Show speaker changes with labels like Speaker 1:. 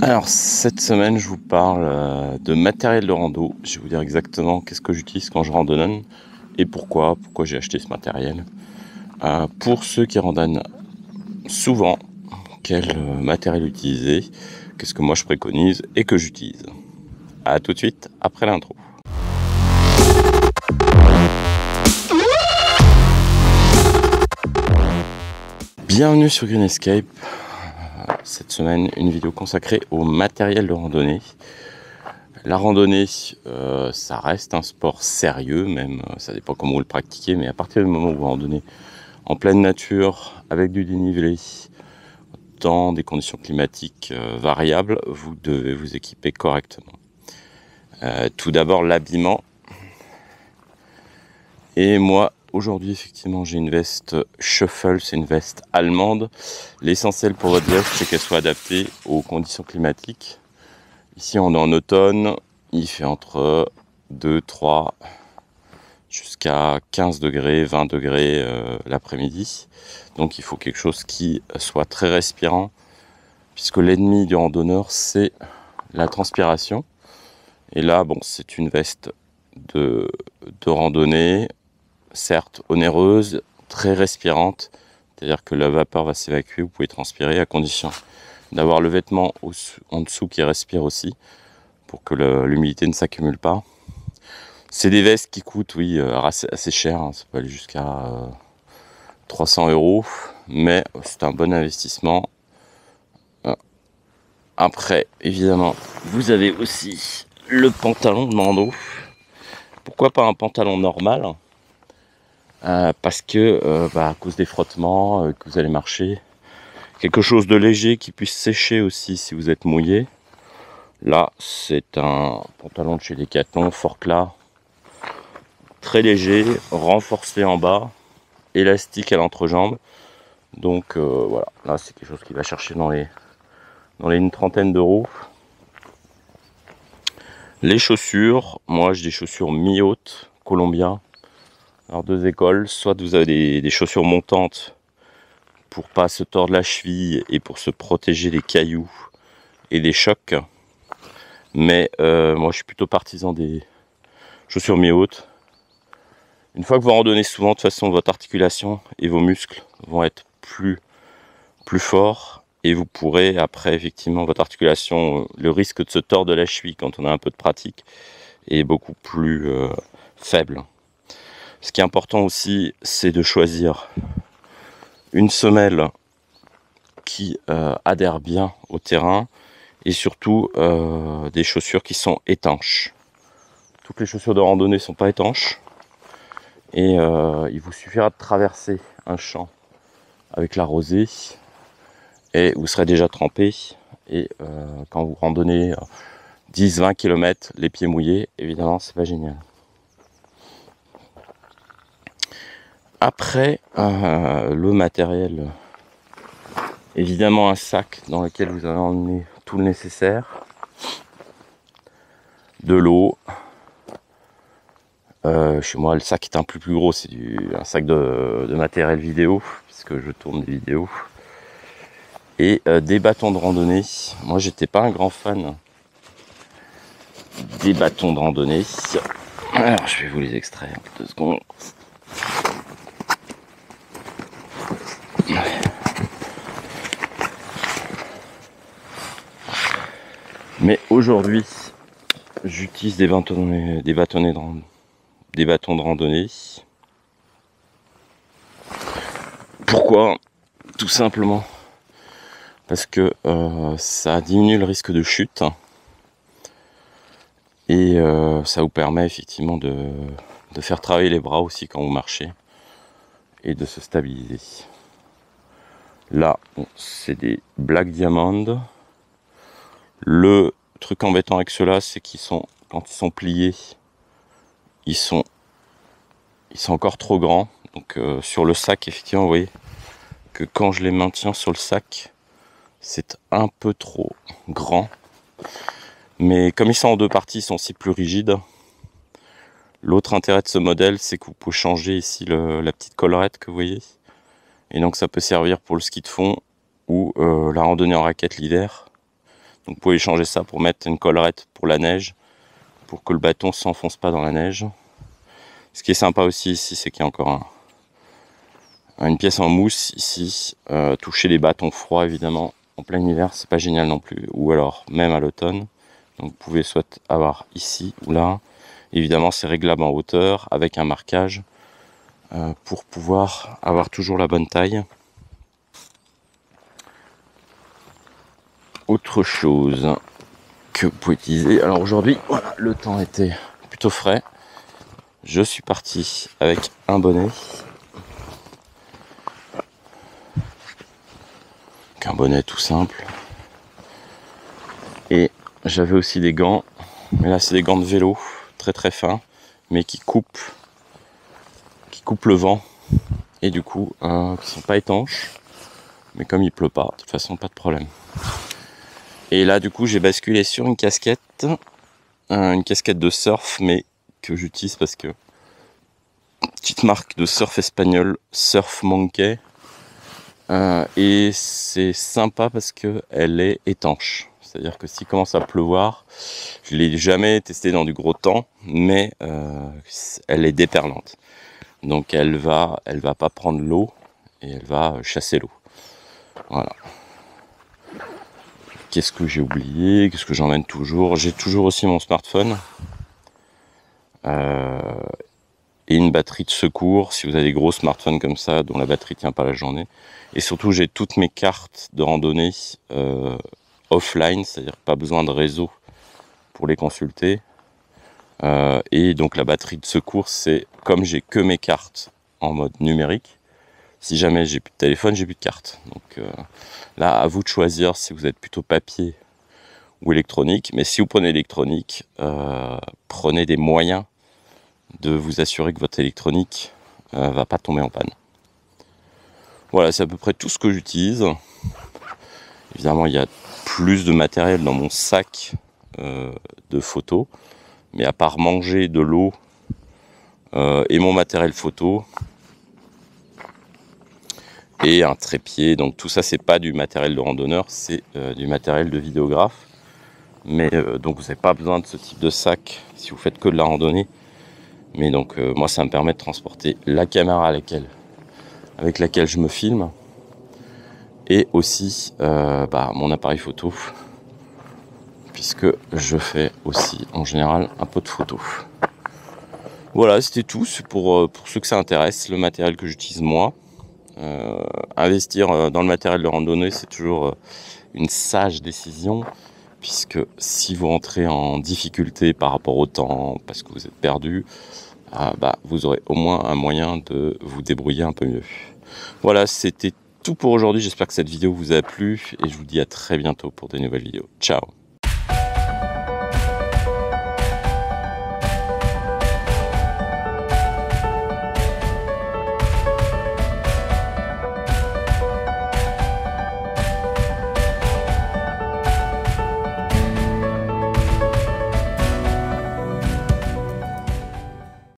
Speaker 1: Alors cette semaine je vous parle de matériel de rando. Je vais vous dire exactement qu'est-ce que j'utilise quand je randonne et pourquoi j'ai acheté ce matériel. Pour ceux qui randonnent souvent, quel matériel utiliser, qu'est-ce que moi je préconise et que j'utilise. A tout de suite après l'intro. Bienvenue sur Green Escape. Cette semaine, une vidéo consacrée au matériel de randonnée. La randonnée, ça reste un sport sérieux, même ça dépend comment vous le pratiquez, mais à partir du moment où vous randonnez en pleine nature, avec du dénivelé, dans des conditions climatiques variables, vous devez vous équiper correctement. Tout d'abord l'habillement. Et moi, aujourd'hui, effectivement, j'ai une veste Shuffle, c'est une veste allemande. L'essentiel pour votre veste, c'est qu'elle soit adaptée aux conditions climatiques. Ici, on est en automne, il fait entre 2, 3, jusqu'à 15 degrés, 20 degrés l'après-midi. Donc il faut quelque chose qui soit très respirant, puisque l'ennemi du randonneur, c'est la transpiration. Et là, bon, c'est une veste de randonnée, certes onéreuse, très respirante, c'est-à-dire que la vapeur va s'évacuer, vous pouvez transpirer à condition d'avoir le vêtement en dessous qui respire aussi, pour que l'humidité ne s'accumule pas. C'est des vestes qui coûtent, oui, assez cher, hein. Ça peut aller jusqu'à 300 €, mais c'est un bon investissement. Après, évidemment, vous avez aussi le pantalon de rando. Pourquoi pas un pantalon normal? Parce que, à cause des frottements que vous allez marcher, quelque chose de léger qui puisse sécher aussi si vous êtes mouillé. Là, c'est un pantalon de chez Decathlon, Forclaz, très léger, renforcé en bas, élastique à l'entrejambe. Donc voilà, là c'est quelque chose qui va chercher dans les une trentaine d'euros. Les chaussures, moi j'ai des chaussures mi-hautes, Columbia. Alors deux écoles, soit vous avez des chaussures montantes pour pas se tordre la cheville et pour se protéger des cailloux et des chocs. Mais moi je suis plutôt partisan des chaussures mi-hautes. Une fois que vous randonnez souvent, de toute façon votre articulation et vos muscles vont être plus forts. Et vous pourrez, après, effectivement, votre articulation, le risque de se tordre de la cheville quand on a un peu de pratique est beaucoup plus faible. Ce qui est important aussi, c'est de choisir une semelle qui adhère bien au terrain et surtout des chaussures qui sont étanches. Toutes les chaussures de randonnée ne sont pas étanches et il vous suffira de traverser un champ avec la rosée et vous serez déjà trempé. Et quand vous randonnez 10-20 km les pieds mouillés, évidemment c'est pas génial. Après le matériel, évidemment un sac dans lequel vous allez emmener tout le nécessaire, de l'eau. Chez moi le sac est un peu plus gros, c'est un sac de matériel vidéo puisque je tourne des vidéos. Et des bâtons de randonnée. Moi j'étais pas un grand fan des bâtons de randonnée. Alors je vais vous les extraire 2 secondes. Mais aujourd'hui j'utilise des bâtons de randonnée. Pourquoi? Tout simplement parce que ça diminue le risque de chute et ça vous permet effectivement de faire travailler les bras aussi quand vous marchez et de se stabiliser. Là, bon, c'est des Black Diamond. Le truc embêtant avec ceux-là, c'est qu'ils sont, quand ils sont pliés, ils sont encore trop grands. Donc sur le sac, effectivement, vous voyez que quand je les maintiens sur le sac, c'est un peu trop grand. Mais comme ils sont en 2 parties, ils sont aussi plus rigides. L'autre intérêt de ce modèle, c'est que vous pouvez changer ici la petite collerette que vous voyez. Et donc ça peut servir pour le ski de fond ou la randonnée en raquette l'hiver. Donc vous pouvez changer ça pour mettre une collerette pour la neige, pour que le bâton ne s'enfonce pas dans la neige. Ce qui est sympa aussi ici, c'est qu'il y a encore une pièce en mousse ici. Toucher les bâtons froids évidemment en plein hiver, c'est pas génial non plus, ou alors même à l'automne. Donc vous pouvez soit avoir ici ou là. Évidemment c'est réglable en hauteur avec un marquage pour pouvoir avoir toujours la bonne taille. Autre chose que vous pouvez utiliser, alors aujourd'hui voilà, le temps était plutôt frais. Je suis parti avec un bonnet. Un bonnet tout simple. Et j'avais aussi des gants. Mais là c'est des gants de vélo, très très fins, mais qui coupent le vent. Et du coup, qui sont pas étanches. Mais comme il pleut pas, de toute façon pas de problème. Et là du coup j'ai basculé sur une casquette de surf, mais que j'utilise parce que petite marque de surf espagnol, Surf Monkey. Et c'est sympa parce que elle est étanche. C'est-à-dire que s'il commence à pleuvoir, je l'ai jamais testé dans du gros temps, mais elle est déperlante. Donc elle va pas prendre l'eau et elle va chasser l'eau. Voilà. Qu'est-ce que j'ai oublié? Qu'est-ce que j'emmène toujours? J'ai toujours aussi mon smartphone. Et une batterie de secours si vous avez des gros smartphones comme ça dont la batterie tient pas la journée. Et surtout j'ai toutes mes cartes de randonnée offline, c'est-à-dire pas besoin de réseau pour les consulter. Et donc la batterie de secours, c'est comme j'ai que mes cartes en mode numérique, si jamais j'ai plus de téléphone, j'ai plus de carte. Donc là, à vous de choisir si vous êtes plutôt papier ou électronique. Mais si vous prenez électronique, prenez des moyens de vous assurer que votre électronique va pas tomber en panne. Voilà, c'est à peu près tout ce que j'utilise. Évidemment, il y a plus de matériel dans mon sac de photos, mais à part manger, de l'eau et mon matériel photo et un trépied, donc tout ça c'est pas du matériel de randonneur, c'est du matériel de vidéographe. Mais donc vous n'avez pas besoin de ce type de sac si vous faites que de la randonnée. Mais donc moi ça me permet de transporter la caméra avec laquelle je me filme et aussi mon appareil photo, puisque je fais aussi en général un peu de photos. Voilà, c'était tout. C'est pour ceux que ça intéresse, le matériel que j'utilise moi. Investir dans le matériel de randonnée, c'est toujours une sage décision, puisque si vous rentrez en difficulté par rapport au temps, parce que vous êtes perdu, vous aurez au moins un moyen de vous débrouiller un peu mieux. Voilà, c'était tout pour aujourd'hui. J'espère que cette vidéo vous a plu et je vous dis à très bientôt pour de nouvelles vidéos. Ciao!